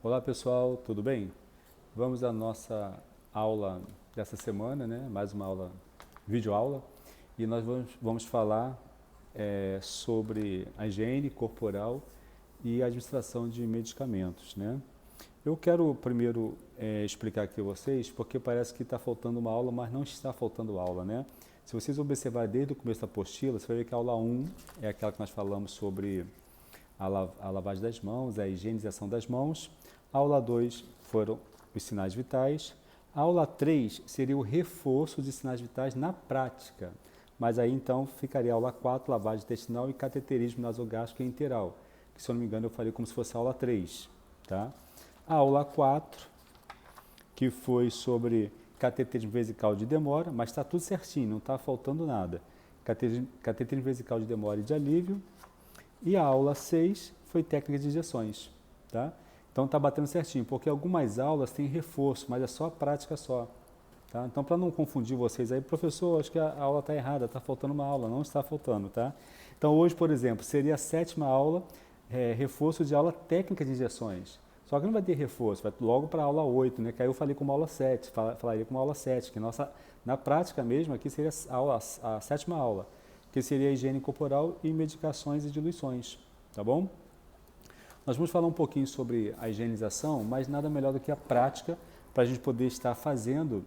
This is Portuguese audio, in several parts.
Olá pessoal, tudo bem? Vamos à nossa aula dessa semana, né? Mais uma aula, videoaula, e nós vamos falar sobre a higiene corporal e a administração de medicamentos, né? Eu quero primeiro explicar aqui a vocês, porque parece que está faltando uma aula, mas não está faltando aula, né? Se vocês observarem desde o começo da apostila, você vai ver que a aula 1 é aquela que nós falamos sobre a lavagem das mãos, a higienização das mãos. A aula 2 foram os sinais vitais. A aula 3 seria o reforço de sinais vitais na prática. Mas aí então ficaria a aula 4, lavagem intestinal e cateterismo nasogástrico e enteral, que se eu não me engano eu falei como se fosse a aula 3. Tá? A aula 4, que foi sobre cateterismo vesical de demora, mas está tudo certinho, não está faltando nada. Cateterismo vesical de demora e de alívio. E a aula 6 foi técnica de injeções, tá? Então está batendo certinho, porque algumas aulas têm reforço, mas é só a prática só. Tá? Então, para não confundir vocês aí, professor, acho que a aula está errada, está faltando uma aula, não está faltando, tá? Então, hoje, por exemplo, seria a sétima aula, reforço de aula técnica de injeções. Só que não vai ter reforço, vai logo para a aula 8, né? Que aí eu falei como aula 7, falaria como aula 7, que na prática mesmo aqui seria a sétima aula, que seria a higiene corporal e medicações e diluições, tá bom? Nós vamos falar um pouquinho sobre a higienização, mas nada melhor do que a prática para a gente poder estar fazendo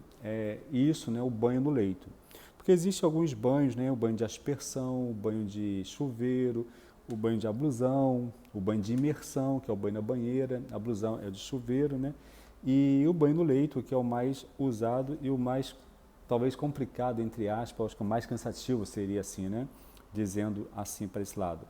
isso, né, o banho no leito. Porque existem alguns banhos, né, o banho de aspersão, o banho de chuveiro, o banho de ablusão, o banho de imersão, que é o banho na banheira, a ablusão é o de chuveiro, né, e o banho no leito, que é o mais usado e o mais, talvez, complicado, entre aspas, acho que o mais cansativo seria assim, né, dizendo assim para esse lado,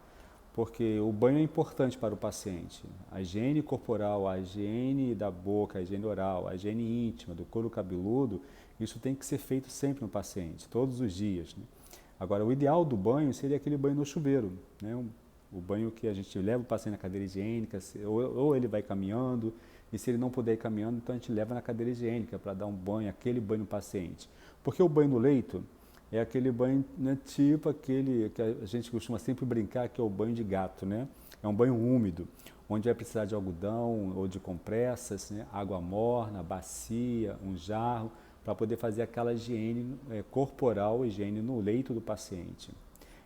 porque o banho é importante para o paciente. A higiene corporal, a higiene da boca, a higiene oral, a higiene íntima, do couro cabeludo, isso tem que ser feito sempre no paciente, todos os dias, né? Agora, o ideal do banho seria aquele banho no chuveiro, né? O banho que a gente leva o paciente na cadeira higiênica, ou ele vai caminhando, e se ele não puder ir caminhando, então a gente leva na cadeira higiênica para dar um banho, aquele banho no paciente. Porque o banho no leito, é aquele banho, né, tipo aquele que a gente costuma sempre brincar, que é o banho de gato, né? É um banho úmido, onde vai precisar de algodão ou de compressas, né? Água morna, bacia, um jarro, para poder fazer aquela higiene corporal, higiene no leito do paciente.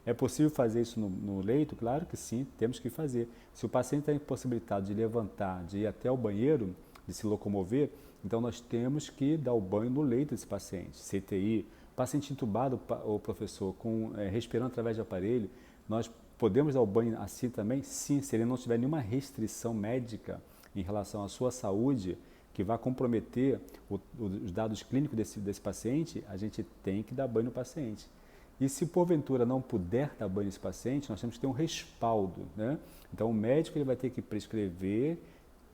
É possível fazer isso no leito? Claro que sim, temos que fazer. Se o paciente está impossibilitado de levantar, de ir até o banheiro, de se locomover, então nós temos que dar o banho no leito desse paciente. CTI, paciente entubado, o professor, respirando através de aparelho, nós podemos dar o banho assim também? Sim, se ele não tiver nenhuma restrição médica em relação à sua saúde, que vai comprometer os dados clínicos desse paciente, a gente tem que dar banho no paciente. E se porventura não puder dar banho nesse paciente, nós temos que ter um respaldo, né? Então o médico ele vai ter que prescrever,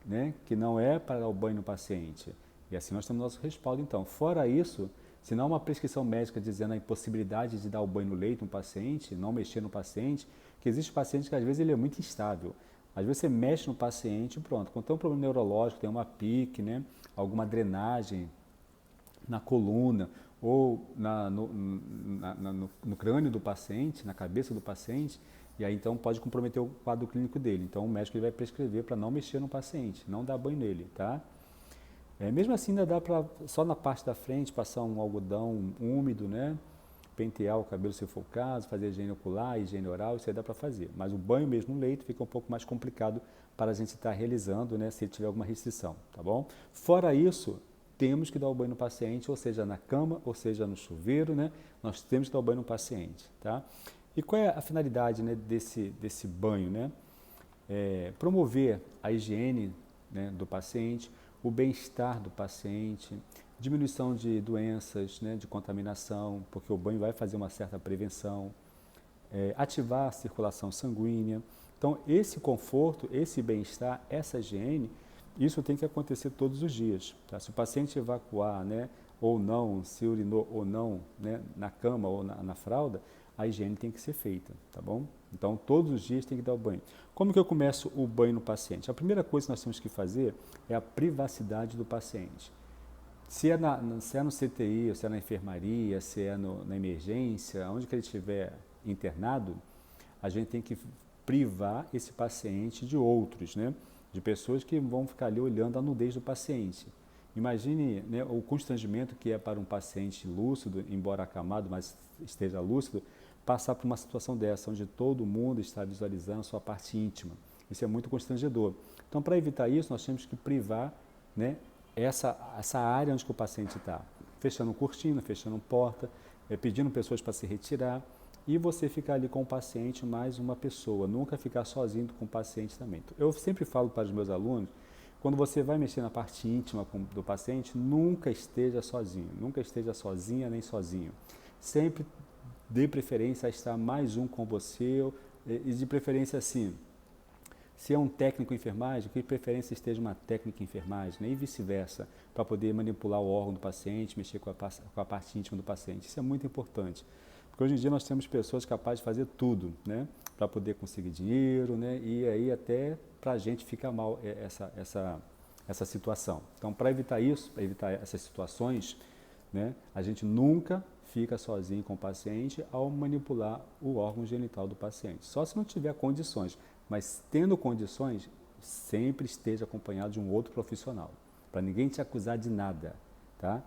né, que não é para dar o banho no paciente. E assim nós temos nosso respaldo então. Fora isso, se não há uma prescrição médica dizendo a impossibilidade de dar o banho no leito no paciente, não mexer no paciente, que existe paciente que às vezes ele é muito instável. Às vezes você mexe no paciente e pronto. Quando tem um problema neurológico, tem uma pique, né, alguma drenagem na coluna ou no crânio do paciente, na cabeça do paciente, e aí então pode comprometer o quadro clínico dele. Então o médico ele vai prescrever para não mexer no paciente, não dar banho nele, tá? Mesmo assim ainda dá para, só na parte da frente, passar um algodão úmido, né? Pentear o cabelo se for o caso, fazer higiene ocular, higiene oral, isso aí dá para fazer. Mas o banho mesmo no leito fica um pouco mais complicado para a gente estar realizando, né, se tiver alguma restrição, tá bom? Fora isso, temos que dar o banho no paciente, ou seja, na cama, ou seja, no chuveiro, né? Nós temos que dar o banho no paciente, tá? E qual é a finalidade, né, desse banho, né? Promover a higiene, né, do paciente, o bem-estar do paciente, diminuição de doenças, né, de contaminação, porque o banho vai fazer uma certa prevenção, ativar a circulação sanguínea. Então, esse conforto, esse bem-estar, essa higiene, isso tem que acontecer todos os dias. Tá? Se o paciente evacuar, né, ou não, se urinou ou não, né, na cama ou na fralda, a higiene tem que ser feita, tá bom? Então, todos os dias tem que dar o banho. Como que eu começo o banho no paciente? A primeira coisa que nós temos que fazer é a privacidade do paciente. Se é no CTI, ou se é na enfermaria, se é na emergência, onde que ele estiver internado, a gente tem que privar esse paciente de outros, né? de pessoas que vão ficar ali olhando a nudez do paciente. Imagine, né, o constrangimento que é para um paciente lúcido, embora acamado, mas esteja lúcido, passar por uma situação dessa, onde todo mundo está visualizando a sua parte íntima. Isso é muito constrangedor. Então, para evitar isso, nós temos que privar, né, essa área onde que o paciente está. Fechando cortina, fechando porta, pedindo pessoas para se retirar, e você ficar ali com o paciente mais uma pessoa, nunca ficar sozinho com o paciente também. Eu sempre falo para os meus alunos, quando você vai mexer na parte íntima do paciente, nunca esteja sozinho, nunca esteja sozinha nem sozinho. Sempre dê preferência a estar mais um com você, e de preferência assim, se é um técnico em enfermagem, que de preferência esteja uma técnica em enfermagem, né? E vice-versa, para poder manipular o órgão do paciente, mexer com a parte íntima do paciente. Isso é muito importante, porque hoje em dia nós temos pessoas capazes de fazer tudo, né? Para poder conseguir dinheiro, né? E aí até para a gente fica mal essa situação. Então, para evitar isso, para evitar essas situações, né? A gente nunca fica sozinho com o paciente ao manipular o órgão genital do paciente. Só se não tiver condições, mas tendo condições, sempre esteja acompanhado de um outro profissional, para ninguém te acusar de nada, tá?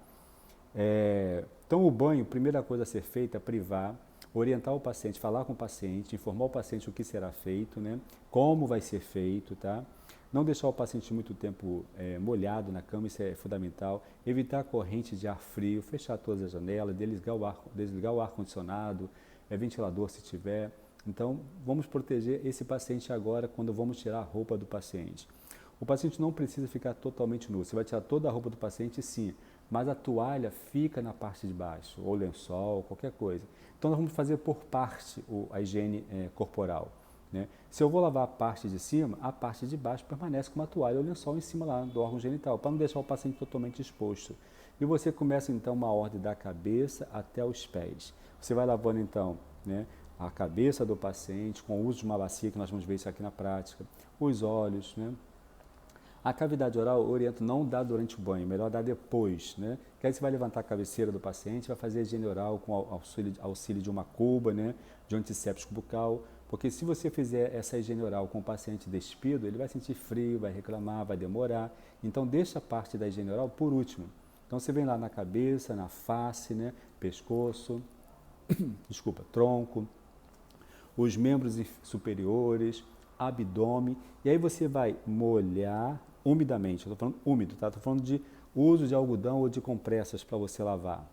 Então o banho, a primeira coisa a ser feita é privar, orientar o paciente, falar com o paciente, informar o paciente o que será feito, né? Como vai ser feito, tá? Não deixar o paciente muito tempo molhado na cama, isso é fundamental. Evitar a corrente de ar frio, fechar todas as janelas, desligar o ar-condicionado, ventilador se tiver. Então, vamos proteger esse paciente agora quando vamos tirar a roupa do paciente. O paciente não precisa ficar totalmente nu. Você vai tirar toda a roupa do paciente, sim, mas a toalha fica na parte de baixo, ou lençol, qualquer coisa. Então, nós vamos fazer por parte a higiene corporal, né? Se eu vou lavar a parte de cima, a parte de baixo permanece com uma toalha ou lençol em cima lá do órgão genital, para não deixar o paciente totalmente exposto. E você começa então uma ordem da cabeça até os pés. Você vai lavando então, né, a cabeça do paciente com o uso de uma bacia, que nós vamos ver isso aqui na prática, os olhos, né? A cavidade oral, eu oriento não dar durante o banho, melhor dar depois, né? Que aí você vai levantar a cabeceira do paciente, vai fazer a higiene oral com auxílio de uma cuba, né? De um antisséptico bucal, porque se você fizer essa higiene oral com o paciente despido, ele vai sentir frio, vai reclamar, vai demorar. Então deixa a parte da higiene oral por último. Então você vem lá na cabeça, na face, né? Pescoço, desculpa, tronco, os membros superiores, abdômen, e aí você vai molhar umidamente. Eu estou falando úmido, tá? Estou falando de uso de algodão ou de compressas para você lavar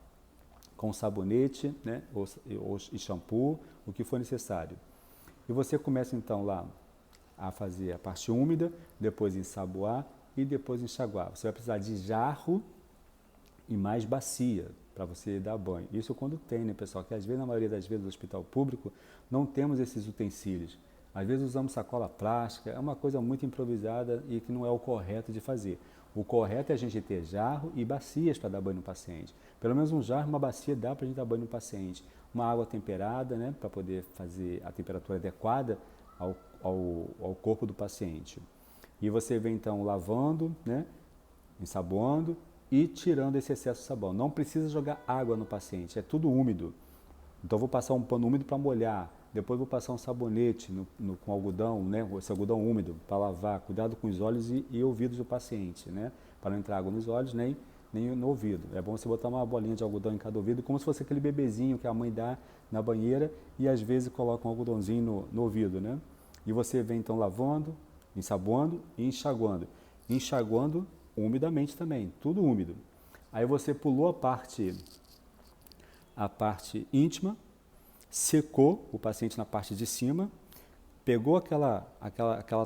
com sabonete, né? ou shampoo, o que for necessário. E você começa então lá a fazer a parte úmida, depois ensaboar e depois enxaguar. Você vai precisar de jarro e mais bacia para você dar banho. Isso quando tem, né, pessoal? Que às vezes, na maioria das vezes, no hospital público, não temos esses utensílios. Às vezes usamos sacola plástica, é uma coisa muito improvisada e que não é o correto de fazer. O correto é a gente ter jarro e bacias para dar banho no paciente. Pelo menos um jarro e uma bacia dá para a gente dar banho no paciente. Uma água temperada, né, para poder fazer a temperatura adequada ao corpo do paciente. E você vem então lavando, né, ensaboando e tirando esse excesso de sabão. Não precisa jogar água no paciente, é tudo úmido. Então vou passar um pano úmido para molhar, depois vou passar um sabonete com algodão, né, esse algodão úmido para lavar. Cuidado com os olhos e ouvidos do paciente, né, para não entrar água nos olhos nem no ouvido. É bom você botar uma bolinha de algodão em cada ouvido, como se fosse aquele bebezinho que a mãe dá na banheira e às vezes coloca um algodãozinho no ouvido, né? E você vem então lavando, ensaboando e enxaguando. Enxaguando umidamente também, tudo úmido. Aí você pulou a parte íntima, secou o paciente na parte de cima, pegou aquela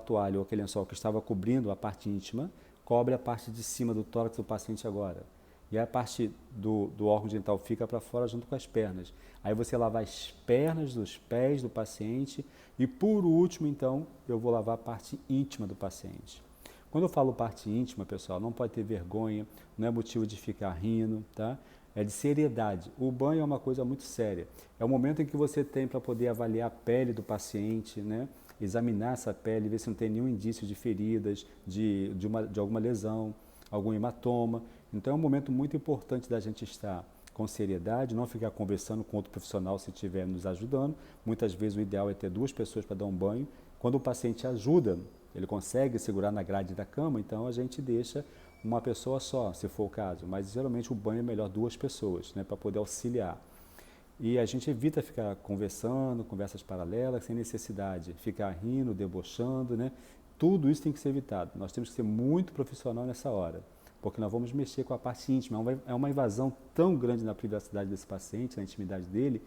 toalha ou aquele lençol que estava cobrindo a parte íntima, cobre a parte de cima do tórax do paciente agora. E a parte do órgão genital fica para fora junto com as pernas. Aí você lava as pernas dos pés do paciente e por último, então, eu vou lavar a parte íntima do paciente. Quando eu falo parte íntima, pessoal, não pode ter vergonha, não é motivo de ficar rindo, tá? É de seriedade. O banho é uma coisa muito séria. É o momento em que você tem para poder avaliar a pele do paciente, né? Examinar essa pele, ver se não tem nenhum indício de feridas, de alguma lesão, algum hematoma. Então é um momento muito importante da gente estar com seriedade, não ficar conversando com outro profissional se estiver nos ajudando. Muitas vezes o ideal é ter duas pessoas para dar um banho. Quando o paciente ajuda, ele consegue segurar na grade da cama, então a gente deixa uma pessoa só, se for o caso. Mas geralmente o banho é melhor 2 pessoas, né, para poder auxiliar. E a gente evita ficar conversando, conversas paralelas, sem necessidade, ficar rindo, debochando, né? Tudo isso tem que ser evitado. Nós temos que ser muito profissional nessa hora, porque nós vamos mexer com a parte íntima. É uma invasão tão grande na privacidade desse paciente, na intimidade dele,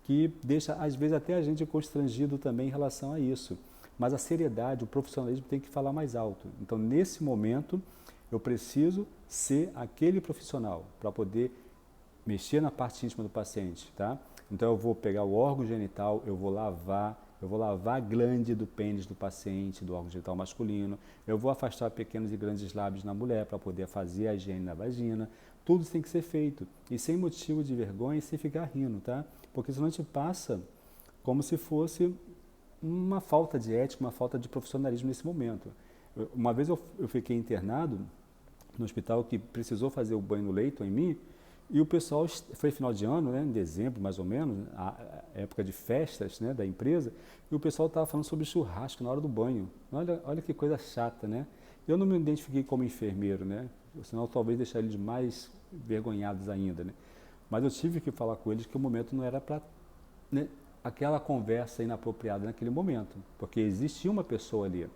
que deixa, às vezes, até a gente constrangido também em relação a isso. Mas a seriedade, o profissionalismo tem que falar mais alto. Então, nesse momento, eu preciso ser aquele profissional para poder mexer na parte íntima do paciente, tá? Então eu vou pegar o órgão genital, eu vou lavar a glande do pênis do paciente, do órgão genital masculino, eu vou afastar pequenos e grandes lábios na mulher para poder fazer a higiene na vagina. Tudo isso tem que ser feito e sem motivo de vergonha e sem ficar rindo, tá? Porque senão a gente passa como se fosse uma falta de ética, uma falta de profissionalismo nesse momento. Uma vez eu fiquei internado no hospital que precisou fazer o banho no leito em mim. E o pessoal, foi final de ano, né, em dezembro mais ou menos, a época de festas, né, da empresa, e o pessoal estava falando sobre churrasco na hora do banho. Olha que coisa chata, né? Eu não me identifiquei como enfermeiro, né? Senão talvez deixaria eles mais vergonhados ainda, né? Mas eu tive que falar com eles que o momento não era para, né, aquela conversa inapropriada naquele momento, porque existia uma pessoa ali.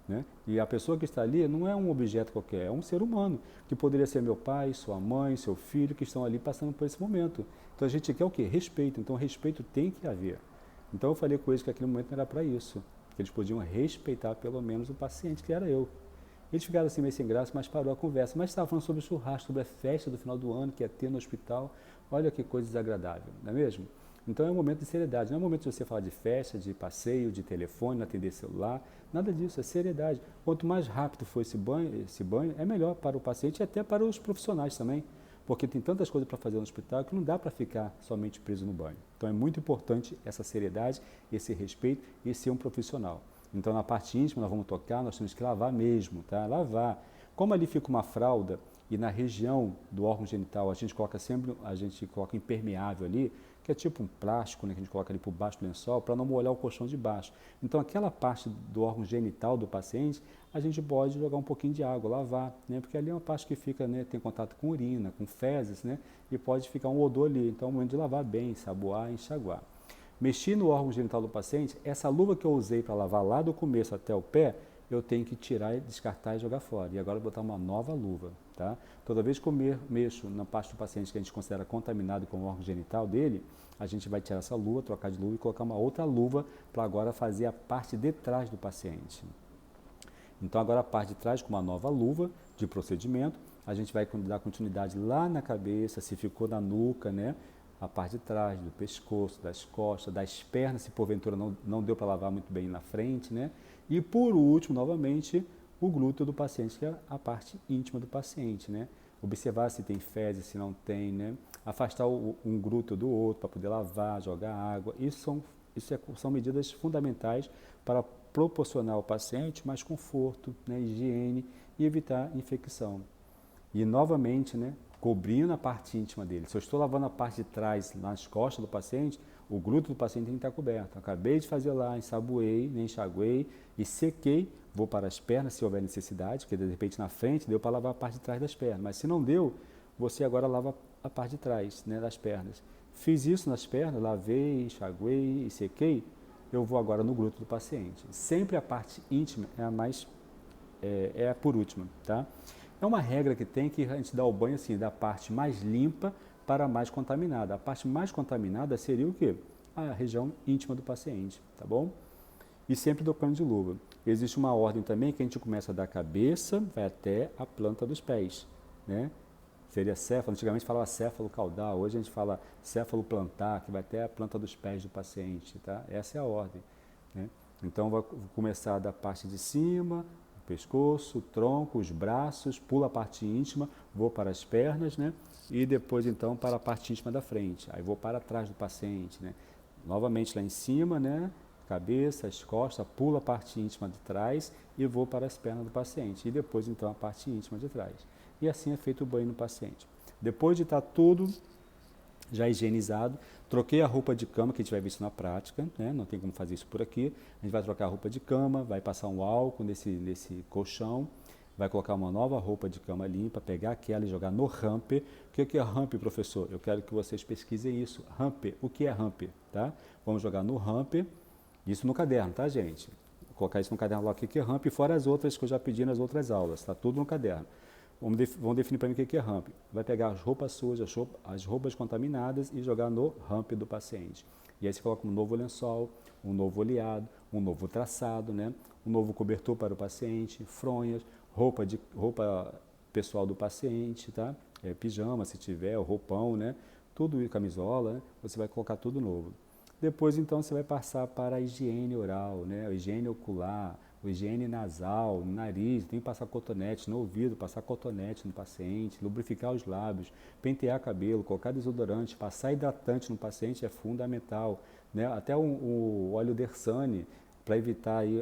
Né? E a pessoa que está ali não é um objeto qualquer, é um ser humano, que poderia ser meu pai, sua mãe, seu filho, que estão ali passando por esse momento. Então a gente quer o quê? Respeito. Então respeito tem que haver. Então eu falei com eles que aquele momento não era para isso, que eles podiam respeitar pelo menos o paciente, que era eu. Eles ficaram assim meio sem graça, mas parou a conversa. Mas estava falando sobre o churrasco, sobre a festa do final do ano que ia ter no hospital. Olha que coisa desagradável, não é mesmo? Então é um momento de seriedade, não é um momento de você falar de festa, de passeio, de telefone, atender celular, nada disso, é seriedade. Quanto mais rápido for esse banho é melhor para o paciente e até para os profissionais também, porque tem tantas coisas para fazer no hospital que não dá para ficar somente preso no banho. Então é muito importante essa seriedade, esse respeito e ser um profissional. Então na parte íntima nós vamos tocar, nós temos que lavar mesmo, tá? Lavar. Como ali fica uma fralda e na região do órgão genital a gente coloca impermeável ali, que é tipo um plástico, né, que a gente coloca ali por baixo do lençol para não molhar o colchão de baixo. Então aquela parte do órgão genital do paciente, a gente pode jogar um pouquinho de água, lavar, né, porque ali é uma parte que fica, né, tem contato com urina, com fezes, né, e pode ficar um odor ali. Então é o momento de lavar bem, ensaboar, enxaguar. Mexi no órgão genital do paciente, essa luva que eu usei para lavar lá do começo até o pé, eu tenho que tirar, descartar e jogar fora. E agora eu vou botar uma nova luva, tá? Toda vez que eu mexo na parte do paciente que a gente considera contaminado com o órgão genital dele, a gente vai tirar essa luva, trocar de luva e colocar uma outra luva para agora fazer a parte de trás do paciente. Então agora a parte de trás com uma nova luva de procedimento, a gente vai dar continuidade lá na cabeça, se ficou na nuca, né? A parte de trás, do pescoço, das costas, das pernas, se porventura não deu para lavar muito bem na frente, né? E por último, novamente, o glúteo do paciente, que é a parte íntima do paciente, né? Observar se tem fezes, se não tem, né? Afastar um glúteo do outro para poder lavar, jogar água. Isso são medidas fundamentais para proporcionar ao paciente mais conforto, né? Higiene e evitar infecção. E novamente, né? Cobrindo a parte íntima dele. Se eu estou lavando a parte de trás, nas costas do paciente, o glúteo do paciente tem que estar coberto. Acabei de fazer lá, ensaboei, enxaguei e sequei, vou para as pernas se houver necessidade, porque de repente na frente deu para lavar a parte de trás das pernas, mas se não deu, você agora lava a parte de trás, né, das pernas. Fiz isso nas pernas, lavei, enxaguei e sequei, eu vou agora no glúteo do paciente. Sempre a parte íntima é a mais, é a por última, tá? É uma regra que tem que a gente dá o banho assim, da parte mais limpa para a mais contaminada. A parte mais contaminada seria o quê? A região íntima do paciente, tá bom? E sempre tocando de luva. Existe uma ordem também que a gente começa da cabeça, vai até a planta dos pés, né? Seria céfalo, antigamente falava céfalo caudal, hoje a gente fala céfalo plantar, que vai até a planta dos pés do paciente, tá? Essa é a ordem, né? Então, vou começar da parte de cima, pescoço, tronco, os braços, pulo a parte íntima, vou para as pernas, né? E depois então para a parte íntima da frente. Aí vou para trás do paciente, né? Novamente lá em cima, né? Cabeça, as costas, pulo a parte íntima de trás e vou para as pernas do paciente. E depois então a parte íntima de trás. E assim é feito o banho no paciente. Depois de estar tudo já higienizado. Troquei a roupa de cama, que a gente vai ver isso na prática, né? Não tem como fazer isso por aqui. A gente vai trocar a roupa de cama, vai passar um álcool nesse colchão, vai colocar uma nova roupa de cama limpa, pegar aquela e jogar no hamper. O que é hamper, professor? Eu quero que vocês pesquisem isso. Hamper, o que é hamper? Tá? Vamos jogar no hamper, isso no caderno, tá, gente? Vou colocar isso no caderno lá, o que é hamper, fora as outras que eu já pedi nas outras aulas, tá tudo no caderno. Vamos definir para mim o que é hamper. Vai pegar as roupas sujas, as roupas contaminadas e jogar no hamper do paciente. E aí você coloca um novo lençol, um novo oleado, um novo traçado, né? Um novo cobertor para o paciente, fronhas, roupa pessoal do paciente, tá? Pijama, se tiver, o roupão, né? Tudo, camisola, né? Você vai colocar tudo novo. Depois, então, você vai passar para a higiene oral, né? A higiene ocular, a higiene nasal, no nariz, tem que passar cotonete no ouvido, passar cotonete no paciente, lubrificar os lábios, pentear cabelo, colocar desodorante, passar hidratante no paciente é fundamental, né? Até o óleo Dersane, para evitar aí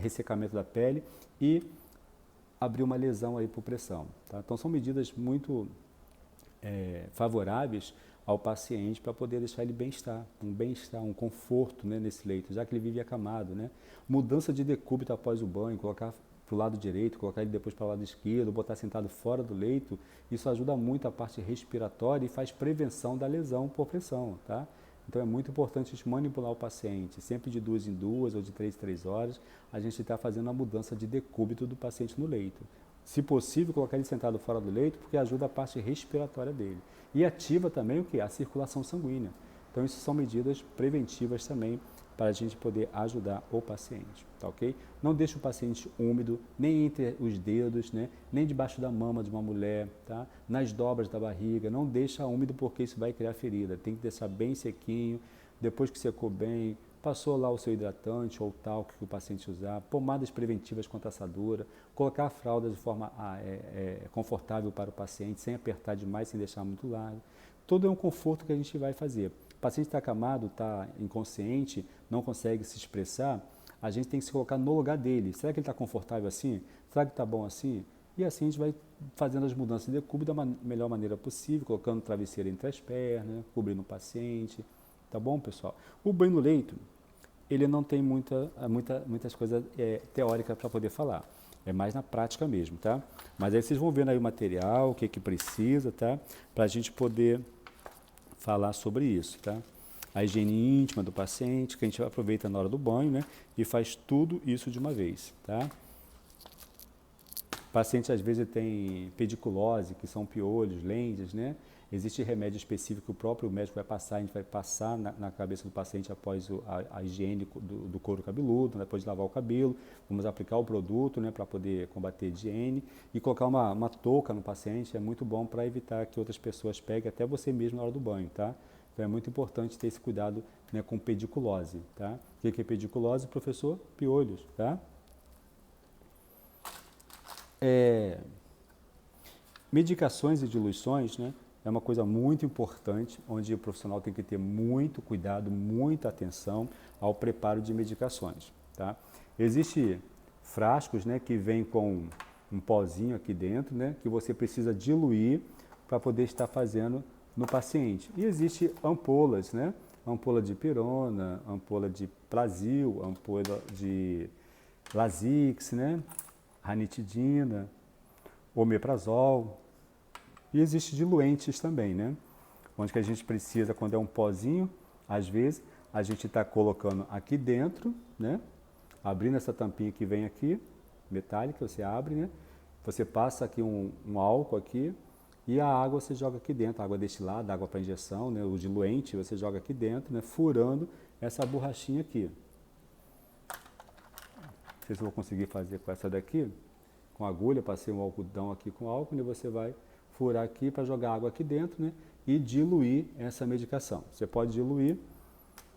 ressecamento da pele e abrir uma lesão aí por pressão. Tá? Então, são medidas muito favoráveis ao paciente para poder deixar ele bem-estar, um conforto, né, nesse leito, já que ele vive acamado, né? Mudança de decúbito após o banho, colocar para o lado direito, colocar ele depois para o lado esquerdo, botar sentado fora do leito, isso ajuda muito a parte respiratória e faz prevenção da lesão por pressão, tá? Então é muito importante a gente manipular o paciente, sempre de 2 em 2 ou de 3 em 3 horas, a gente está fazendo a mudança de decúbito do paciente no leito. Se possível, colocar ele sentado fora do leito, porque ajuda a parte respiratória dele. E ativa também o que? A circulação sanguínea. Então, isso são medidas preventivas também para a gente poder ajudar o paciente, tá ok? Não deixe o paciente úmido, nem entre os dedos, né? Nem debaixo da mama de uma mulher, tá? Nas dobras da barriga, não deixa úmido porque isso vai criar ferida. Tem que deixar bem sequinho, depois que secou bem, passou lá o seu hidratante ou talco que o paciente usar, pomadas preventivas contra assadura, colocar a fralda de forma confortável para o paciente, sem apertar demais, sem deixar muito largo. Todo é um conforto que a gente vai fazer. O paciente está acamado, está inconsciente, não consegue se expressar, a gente tem que se colocar no lugar dele. Será que ele está confortável assim? Será que está bom assim? E assim a gente vai fazendo as mudanças de decúbito da melhor maneira possível, colocando travesseiro entre as pernas, cobrindo o paciente. Tá bom, pessoal? O banho no leito, ele não tem muitas coisas teóricas para poder falar. É mais na prática mesmo, tá? Mas aí vocês vão vendo aí o material, o que precisa, tá? Para a gente poder falar sobre isso, tá? A higiene íntima do paciente, que a gente aproveita na hora do banho, né? E faz tudo isso de uma vez, tá? O paciente às vezes tem pediculose, que são piolhos, lêndias, né? Existe remédio específico que o próprio médico vai passar, a gente vai passar na cabeça do paciente após a higiene do couro cabeludo, depois de lavar o cabelo, vamos aplicar o produto, né, para poder combater a higiene e colocar uma touca no paciente, é muito bom para evitar que outras pessoas peguem, até você mesmo na hora do banho, tá? Então é muito importante ter esse cuidado, né, com pediculose, tá? O que é pediculose, professor? Piolhos, tá? Medicações e diluições, né? É uma coisa muito importante, onde o profissional tem que ter muito cuidado, muita atenção ao preparo de medicações, tá? Existem frascos, né, que vêm com um pozinho aqui dentro, né, que você precisa diluir para poder estar fazendo no paciente. E existem ampolas, né? Ampola de pirona, ampola de Plasil, ampola de Lasix, né? Ranitidina, omeprazol. E existem diluentes também, né? Onde que a gente precisa, quando é um pozinho, às vezes, a gente está colocando aqui dentro, né? Abrindo essa tampinha que vem aqui, metálica, você abre, né? Você passa aqui um álcool aqui e a água você joga aqui dentro, a água destilada, água para injeção, né? O diluente você joga aqui dentro, né? Furando essa borrachinha aqui. Não sei se eu vou conseguir fazer com essa daqui, com agulha, passei um algodão aqui com álcool e você vai furar aqui para jogar água aqui dentro, né? E diluir essa medicação. Você pode diluir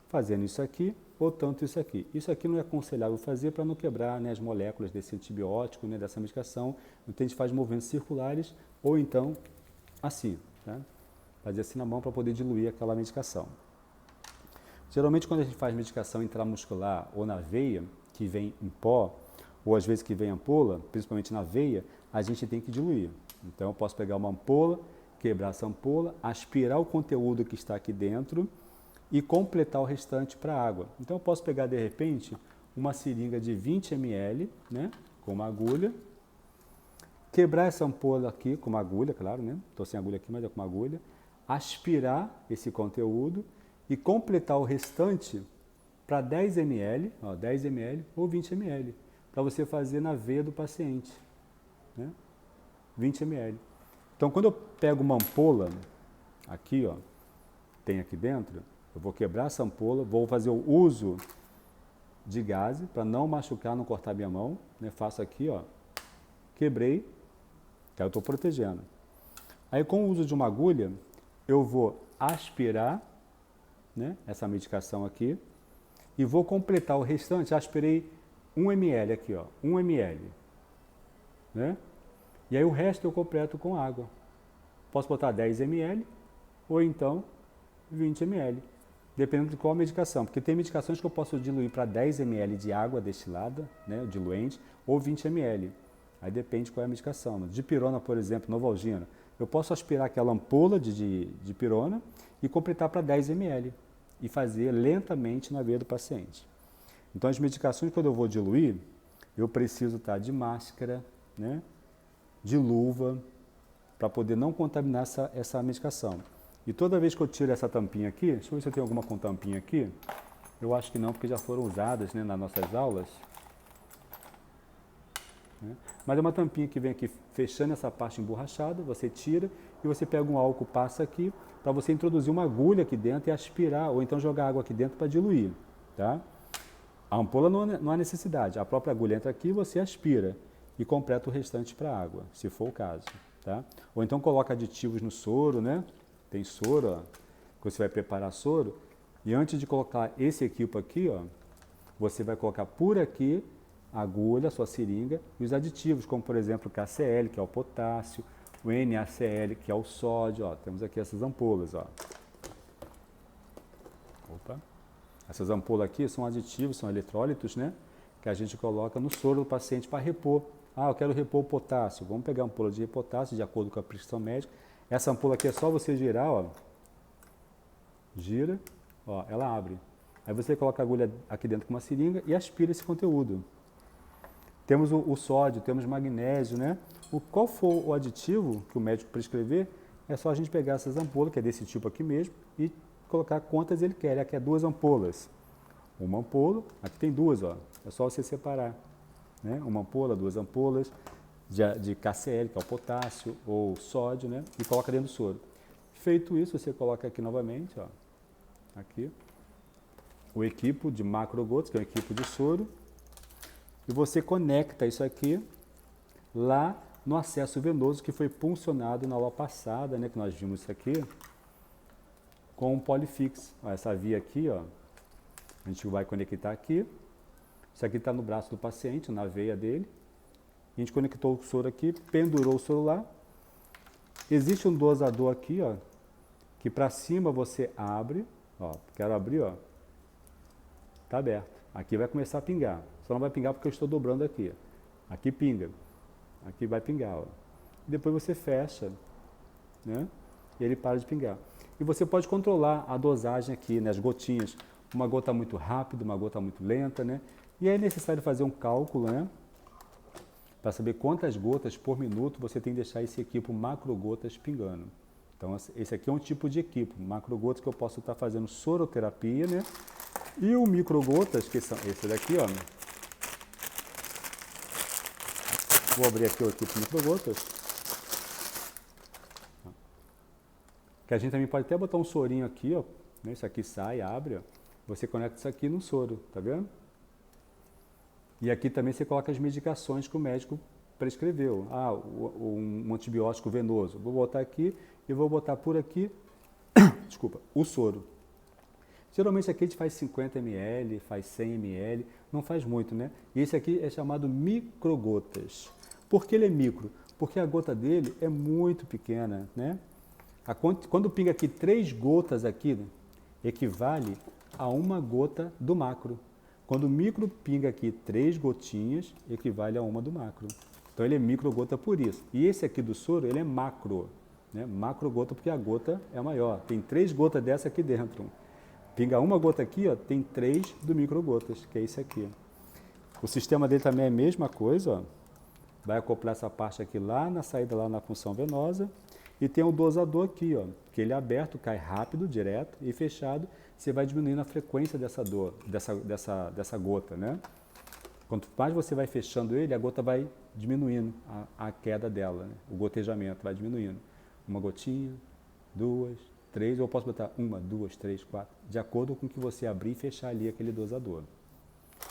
fazendo isso aqui ou tanto isso aqui. Isso aqui não é aconselhável fazer para não quebrar, né, as moléculas desse antibiótico, né, dessa medicação. Então a gente faz movimentos circulares ou então assim, tá? Fazer assim na mão para poder diluir aquela medicação. Geralmente quando a gente faz medicação intramuscular ou na veia, que vem em pó, ou às vezes que vem ampola, principalmente na veia, a gente tem que diluir. Então eu posso pegar uma ampola quebrar essa ampola, aspirar o conteúdo que está aqui dentro e completar o restante para a água. Então eu posso pegar de repente uma seringa de 20 ml, né, com uma agulha, quebrar essa ampola aqui com uma agulha, claro, né? Estou sem agulha aqui, mas é com uma agulha, aspirar esse conteúdo e completar o restante para 10 ml, ó, 10 ml ou 20 ml, para você fazer na veia do paciente, né? 20 ml. Então, quando eu pego uma ampola, aqui, ó, tem aqui dentro, eu vou quebrar essa ampola, vou fazer o uso de gaze para não machucar, não cortar minha mão, né? Faço aqui, ó, quebrei, que aí eu estou protegendo. Aí, com o uso de uma agulha, eu vou aspirar, né, essa medicação aqui e vou completar o restante. Aspirei 1 ml aqui, ó, 1 ml, né? E aí o resto eu completo com água. Posso botar 10 ml ou então 20 ml, dependendo de qual medicação, porque tem medicações que eu posso diluir para 10 ml de água destilada, né, diluente, ou 20 ml. Aí depende qual é a medicação. Dipirona, por exemplo, Novalgina, eu posso aspirar aquela ampola de dipirona e completar para 10 ml e fazer lentamente na veia do paciente. Então as medicações, quando eu vou diluir, eu preciso estar de máscara, né, de luva, para poder não contaminar essa medicação. E toda vez que eu tiro essa tampinha aqui, deixa eu ver se eu tenho alguma com tampinha aqui, eu acho que não, porque já foram usadas, né, nas nossas aulas. Mas é uma tampinha que vem aqui fechando essa parte emborrachada, você tira e você pega um álcool, passa aqui, para você introduzir uma agulha aqui dentro e aspirar, ou então jogar água aqui dentro para diluir, tá? A ampola não há necessidade, a própria agulha entra aqui, você aspira e completa o restante para a água, se for o caso, tá? Ou então coloca aditivos no soro, né? Tem soro, ó, que você vai preparar soro, e antes de colocar esse equipo aqui, ó, você vai colocar por aqui a agulha, a sua seringa, e os aditivos, como por exemplo o KCl, que é o potássio, o NaCl, que é o sódio, ó, temos aqui essas ampolas, ó. Opa. Essas ampolas aqui são aditivos, são eletrólitos, né, que a gente coloca no soro do paciente para repor. Ah, eu quero repor o potássio, vamos pegar a ampola de potássio, de acordo com a prescrição médica. Essa ampola aqui é só você girar, ó, gira, ó, ela abre. Aí você coloca a agulha aqui dentro com uma seringa e aspira esse conteúdo. Temos o sódio, temos magnésio, né? Qual for o aditivo que o médico prescrever, é só a gente pegar essas ampolas, que é desse tipo aqui mesmo, e colocar quantas ele quer. Aqui é 2 ampolas. Uma ampola, aqui tem 2, ó. É só você separar, né? Uma ampola, 2 ampolas de KCl, que é o potássio, ou sódio, né? E coloca dentro do soro. Feito isso, você coloca aqui novamente, ó. Aqui. O equipo de macrogotas, que é o equipo de soro. E você conecta isso aqui lá no acesso venoso que foi puncionado na aula passada, né, que nós vimos isso aqui, com um polifix. Ó, essa via aqui, ó, a gente vai conectar aqui. Isso aqui está no braço do paciente, na veia dele. A gente conectou o soro aqui, pendurou o soro lá. Existe um dosador aqui, ó, que para cima você abre, ó, quero abrir, ó, tá aberto. Aqui vai começar a pingar. Só não vai pingar porque eu estou dobrando aqui. Aqui pinga. Aqui vai pingar, ó. E depois você fecha, né? E ele para de pingar. E você pode controlar a dosagem aqui, né? As gotinhas. Uma gota muito rápida, uma gota muito lenta, né? E é necessário fazer um cálculo, né? Para saber quantas gotas por minuto você tem que deixar esse equipo macrogotas pingando. Então, esse aqui é um tipo de equipo, macrogotas, que eu posso estar fazendo soroterapia, né? E o microgotas, que são esse daqui, ó. Vou abrir aqui o equipo microgotas. Que a gente também pode até botar um sorinho aqui, ó. Né? Isso aqui sai, abre, ó. Você conecta isso aqui no soro, tá vendo? E aqui também você coloca as medicações que o médico prescreveu. Ah, um antibiótico venoso. Vou botar aqui e vou botar por aqui, desculpa, o soro. Geralmente aqui a gente faz 50 ml, faz 100 ml, não faz muito, né? E esse aqui é chamado microgotas. Por que ele é micro? Porque a gota dele é muito pequena, né? Quando pinga aqui 3 gotas aqui, equivale a 1 gota do macro. Quando o micro pinga aqui 3 gotinhas, equivale a 1 do macro. Então ele é microgota por isso. E esse aqui do soro, ele é macro, né? Macrogota porque a gota é maior. Tem 3 gotas dessa aqui dentro. Pinga uma gota aqui, ó, tem 3 do microgotas, que é esse aqui. O sistema dele também é a mesma coisa, ó. Vai acoplar essa parte aqui lá na saída, lá na punção venosa. E tem o dosador aqui, ó, que ele é aberto, cai rápido, direto, e fechado, você vai diminuindo a frequência dessa dor, dessa gota, né? Quanto mais você vai fechando ele, a gota vai diminuindo a queda dela, né? O gotejamento vai diminuindo. Uma gotinha, 2, 3, ou eu posso botar 1, 2, 3, 4, de acordo com o que você abrir e fechar ali aquele dosador.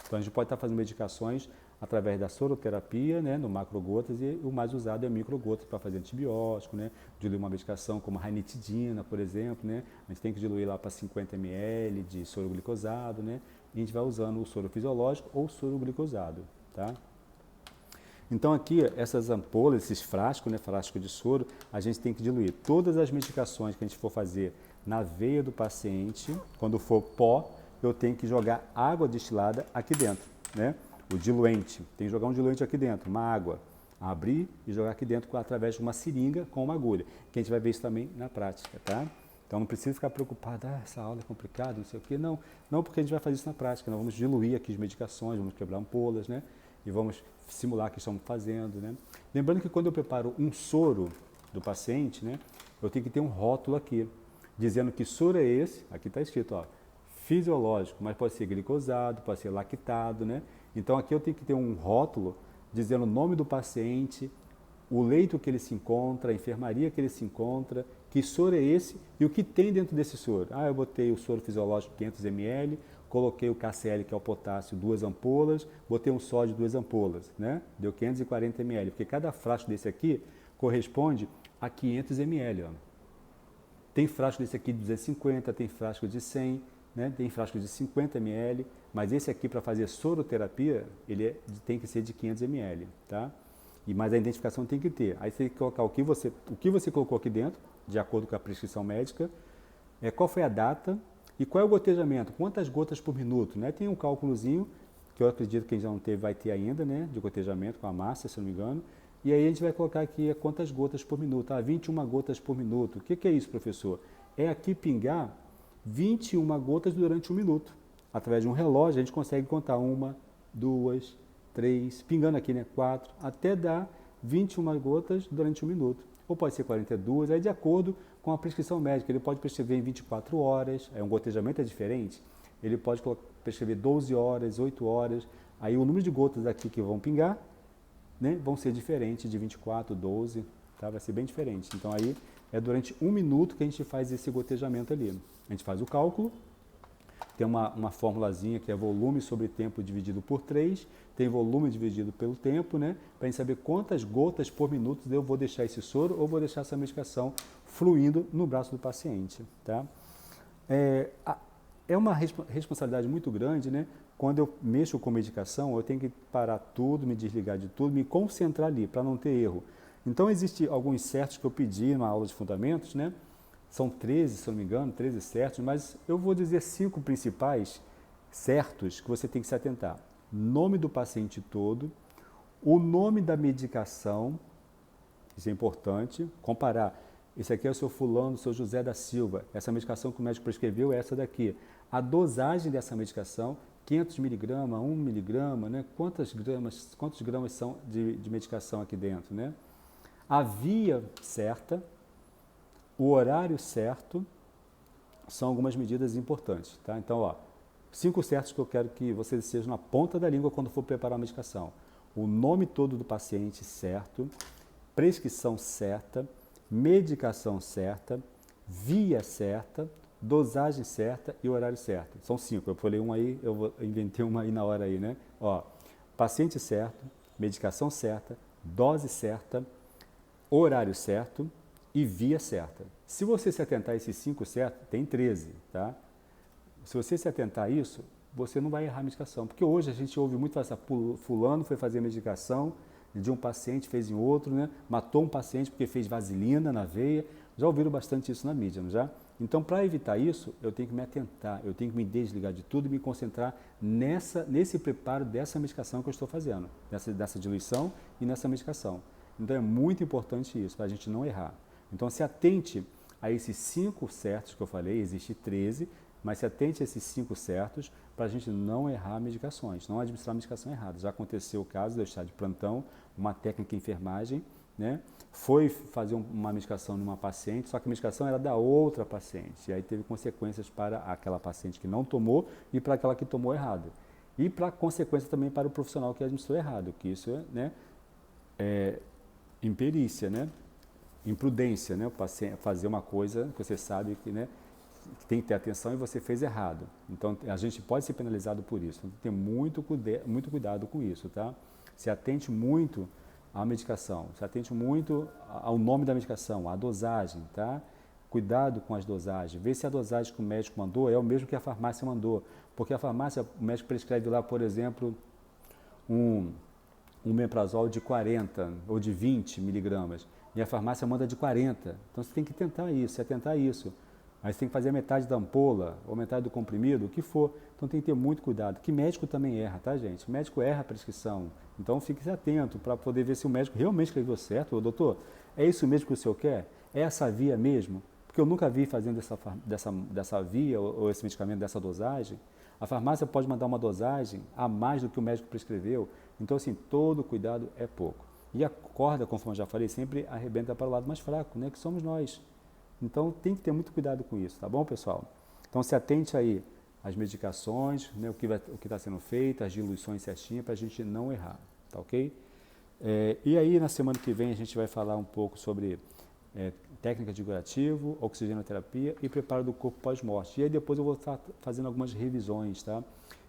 Então a gente pode estar fazendo medicações através da soroterapia, né, no macrogotas, e o mais usado é microgotas para fazer antibiótico, né, diluir uma medicação como a ranitidina, por exemplo, né, a gente tem que diluir lá para 50 ml de soro glicosado, né, e a gente vai usando o soro fisiológico ou soro glicosado, tá? Então aqui, essas ampolas, esses frascos, né, frasco de soro, a gente tem que diluir todas as medicações que a gente for fazer na veia do paciente. Quando for pó, eu tenho que jogar água destilada aqui dentro, né? O diluente, tem que jogar um diluente aqui dentro, uma água, abrir e jogar aqui dentro através de uma seringa com uma agulha, que a gente vai ver isso também na prática, tá? Então não precisa ficar preocupado, essa aula é complicada, não sei o quê, não, porque a gente vai fazer isso na prática, nós vamos diluir aqui as medicações, vamos quebrar ampolas, né? E vamos simular que estamos fazendo, né? Lembrando que quando eu preparo um soro do paciente, né, eu tenho que ter um rótulo aqui, dizendo que soro é esse, aqui está escrito, ó, fisiológico, mas pode ser glicosado, pode ser lactado, né? Então aqui eu tenho que ter um rótulo dizendo o nome do paciente, o leito que ele se encontra, a enfermaria que ele se encontra, que soro é esse e o que tem dentro desse soro. Eu botei o soro fisiológico 500 ml, coloquei o KCl, que é o potássio, 2 ampolas, botei um sódio, 2 ampolas, né? Deu 540 ml, porque cada frasco desse aqui corresponde a 500 ml, ó. Tem frasco desse aqui de 250, tem frasco de 100, né? Tem frasco de 50 ml, mas esse aqui para fazer soroterapia, ele tem que ser de 500 ml, tá? Mas a identificação tem que ter. Aí você tem que colocar o que você colocou aqui dentro, de acordo com a prescrição médica, qual foi a data e qual é o gotejamento, quantas gotas por minuto, né? Tem um cálculozinho, que eu acredito que quem já não teve vai ter ainda, né? De gotejamento com a massa, se não me engano. E aí a gente vai colocar aqui quantas gotas por minuto. 21 gotas por minuto. O que é isso, professor? É aqui pingar 21 gotas durante 1 minuto. Através de um relógio, a gente consegue contar 1, 2, 3, pingando aqui, né, 4, até dar 21 gotas durante 1 minuto. Ou pode ser 42, aí de acordo com a prescrição médica. Ele pode prescrever em 24 horas, um gotejamento é diferente. Ele pode prescrever 12 horas, 8 horas. Aí o número de gotas aqui que vão pingar, né, vão ser diferentes de 24, 12, tá? Vai ser bem diferente. Então aí é durante 1 minuto que a gente faz esse gotejamento ali. A gente faz o cálculo, tem uma formulazinha que é volume sobre tempo dividido por 3, tem volume dividido pelo tempo, né? Para a gente saber quantas gotas por minuto eu vou deixar esse soro ou vou deixar essa medicação fluindo no braço do paciente, tá? É uma responsabilidade muito grande, né? Quando eu mexo com medicação, eu tenho que parar tudo, me desligar de tudo, me concentrar ali, para não ter erro. Então, existem alguns certos que eu pedi na aula de fundamentos, né? São 13, se eu não me engano, 13 certos, mas eu vou dizer 5 principais certos que você tem que se atentar. Nome do paciente todo, o nome da medicação, isso é importante, comparar. Esse aqui é o seu fulano, o seu José da Silva, essa medicação que o médico prescreveu é essa daqui. A dosagem dessa medicação, 500 miligramas, 1 miligrama, né? Quantos gramas são de medicação aqui dentro, né? A via certa, o horário certo, são algumas medidas importantes, tá? Então, ó, 5 certos que eu quero que vocês estejam na ponta da língua quando for preparar a medicação. O nome todo do paciente certo, prescrição certa, medicação certa, via certa, dosagem certa e horário certo. São 5. Eu falei um aí, eu inventei uma aí na hora aí, né? Ó, paciente certo, medicação certa, dose certa, horário certo e via certa. Se você se atentar a esses 5 certos, tem 13, tá? Se você se atentar a isso, você não vai errar a medicação. Porque hoje a gente ouve muito essa, fulano foi fazer medicação de um paciente, fez em outro, né? Matou um paciente porque fez vaselina na veia. Já ouviram bastante isso na mídia, não já? Então, para evitar isso, eu tenho que me atentar, eu tenho que me desligar de tudo e me concentrar nesse preparo dessa medicação que eu estou fazendo, dessa diluição e nessa medicação. Então, é muito importante isso, para a gente não errar. Então se atente a esses 5 certos que eu falei, existe 13, mas se atente a esses 5 certos para a gente não errar medicações, não administrar medicação errada. Já aconteceu o caso de eu estar de plantão, uma técnica em enfermagem, né? Foi fazer uma medicação numa paciente, só que a medicação era da outra paciente, e aí teve consequências para aquela paciente que não tomou e para aquela que tomou errado. E para consequência também para o profissional que administrou errado, que isso é, né, é imperícia, né? Imprudência, né? Fazer uma coisa que você sabe que, né, que tem que ter atenção e você fez errado. Então a gente pode ser penalizado por isso. Então, tem muito cuidado com isso, tá? Se atente muito à medicação, se atente muito ao nome da medicação, à dosagem, tá? Cuidado com as dosagens, vê se a dosagem que o médico mandou é o mesmo que a farmácia mandou, porque a farmácia, o médico prescreve lá, por exemplo, um omeprazol de 40 ou de 20 miligramas, e a farmácia manda de 40. Então você tem que tentar isso, se atentar a isso. Mas tem que fazer a metade da ampola, ou metade do comprimido, o que for. Então tem que ter muito cuidado, que médico também erra, tá, gente? O médico erra a prescrição. Então fique atento para poder ver se o médico realmente escreveu certo. Ô, doutor, é isso mesmo que o senhor quer? É essa via mesmo? Porque eu nunca vi fazendo dessa via ou esse medicamento dessa dosagem. A farmácia pode mandar uma dosagem a mais do que o médico prescreveu. Então, assim, todo cuidado é pouco. E a corda, conforme eu já falei, sempre arrebenta para o lado mais fraco, né? Que somos nós. Então, tem que ter muito cuidado com isso, tá bom, pessoal? Então, se atente aí às medicações, né, o que está sendo feito, as diluições certinhas, para a gente não errar, tá ok? E aí, na semana que vem, a gente vai falar um pouco sobre técnica de curativo, oxigenoterapia e preparo do corpo pós-morte. E aí, depois eu vou estar fazendo algumas revisões, tá?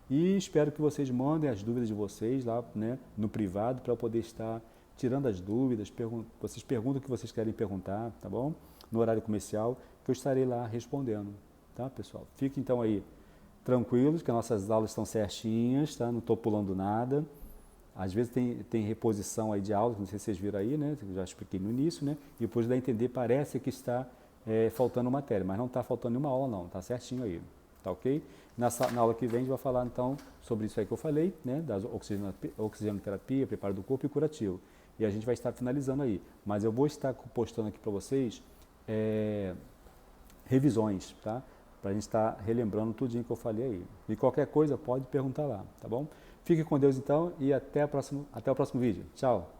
E espero que vocês mandem as dúvidas de vocês lá, né, no privado, para eu poder estar tirando as dúvidas, vocês perguntam o que vocês querem perguntar, tá bom? No horário comercial, que eu estarei lá respondendo, tá, pessoal? Fiquem então aí tranquilos, que as nossas aulas estão certinhas, tá? Não estou pulando nada. Às vezes tem reposição aí de aulas, não sei se vocês viram aí, né? Eu já expliquei no início, né? E depois de entender, parece que está faltando matéria, mas não está faltando nenhuma aula não, tá certinho aí, tá ok? Na aula que vem a gente vai falar então sobre isso aí que eu falei, né? Da oxigenoterapia, preparo do corpo e curativo. E a gente vai estar finalizando aí, mas eu vou estar postando aqui para vocês revisões, tá? Para a gente estar relembrando tudinho que eu falei aí. E qualquer coisa pode perguntar lá, tá bom? Fique com Deus então e até o próximo vídeo. Tchau!